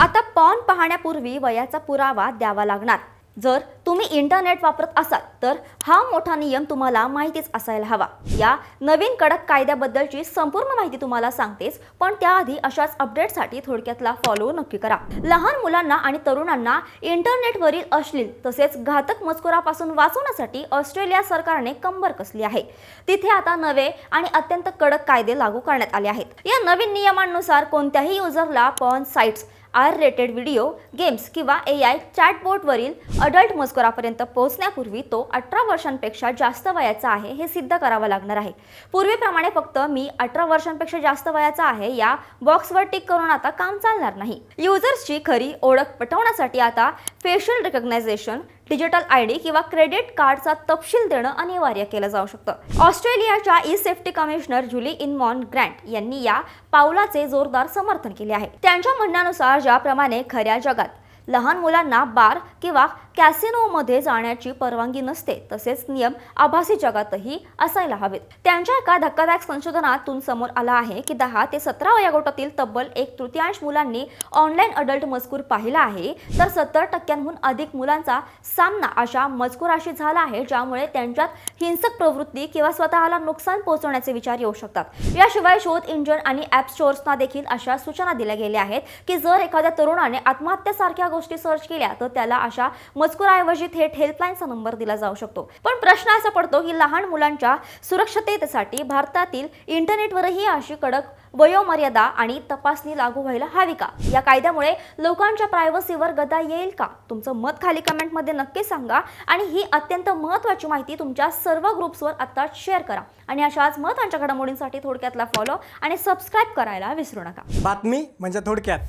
आता पॉर्न पाहण्यापूर्वी वयाचा पुरावा द्यावा लागणार। जर तुम्ही इंटरनेट वापरत असाल तर हा मोठा नियम तुम्हाला माहितीच असायला हवा। या नवीन कडक कायद्याबद्दलची संपूर्ण माहिती तुम्हाला सांगतेच, पण त्याआधी अशाच अपडेटसाठी थोडक्यातला फॉलो नक्की करा। लहान मुलांना आणि तरुणांना इंटरनेटवरील अश्लील तसेच घातक मजकुरापासून वाचवण्यासाठी ऑस्ट्रेलिया सरकारने कंबर कसली आहे। तिथे आता नवे आणि अत्यंत कडक कायदे लागू करण्यात आले आहेत। या नवीन नियमांनुसार कोणत्याही युजरला porn sites, R rated video, games किंवा AI चॅटबॉटवरील अडल्ट मजकुरापर्यंत पोहोचण्यापूर्वी तो 18 वर्षांपेक्षा जास्त वयाचा आहे हे सिद्ध करावं लागणार आहे। पूर्वीप्रमाणे फक्त मी 18 वर्षांपेक्षा जास्त वयाचा आहे या बॉक्सवर टिक करून आता काम चालणार नाही। युजर्सची खरी ओळख पटवण्यासाठी आता फेशियल रिकग्नायझेशन, डिजिटल ID किंवा क्रेडिट कार्डचा तपशील देणं अनिवार्य केलं जाऊ शकतं। ऑस्ट्रेलियाच्या ई-सेफ्टी कमिशनर जुली इनमॉन ग्रँट यांनी या पावलाचे जोरदार समर्थन केले आहे। त्यांच्या म्हणण्यानुसार ज्याप्रमाणे खऱ्या जगात लहान मुलांना बार किंवा कॅसिनोमध्ये जाण्याची परवानगी नसते, तसेच नियम आभासी जगातही असायला हवेत। त्यांच्या एका धक्कादायक संशोधनातून समोर आलं आहे की 10 ते 17 वयोगटातील तब्बल 1/3 मुलांनी ऑनलाईन अडल्ट मजकूर पाहिला आहे, तर 70% अधिक मुलांचा सामना अशा मजकुराशी झाला आहे ज्यामुळे त्यांच्यात हिंसक प्रवृत्ती किंवा स्वतःला नुकसान पोहोचवण्याचे विचार येऊ शकतात। याशिवाय शोध इंजिन आणि ॲप स्टोअर्सना देखील अशा सूचना दिल्या गेल्या आहेत की जर एखाद्या तरुणाने आत्महत्यासारख्या गोष्टी सर्च केल्या तर त्याला अशा मजकुराऐवजी थेट हेल्पलाईनचा नंबर दिला जाऊ शकतो। पण प्रश्न असा पडतो की लहान मुलांच्या सुरक्षिततेसाठी भारतातील इंटरनेटवरही अशी कडक वयोमर्यादा आणि तपासणी लागू व्हायला हवी का? या कायद्यामुळे लोकांच्या प्रायव्हसीवर गदा येईल का? तुमचं मत खाली कमेंटमध्ये नक्की सांगा आणि ही अत्यंत महत्त्वाची माहिती तुमच्या सर्व ग्रुप्सवर आता शेअर करा आणि अशाच महत्त्वाच्या घडामोडींसाठी थोडक्यातला फॉलो आणि सबस्क्राईब करायला विसरू नका। बातमी म्हणजे थोडक्यात।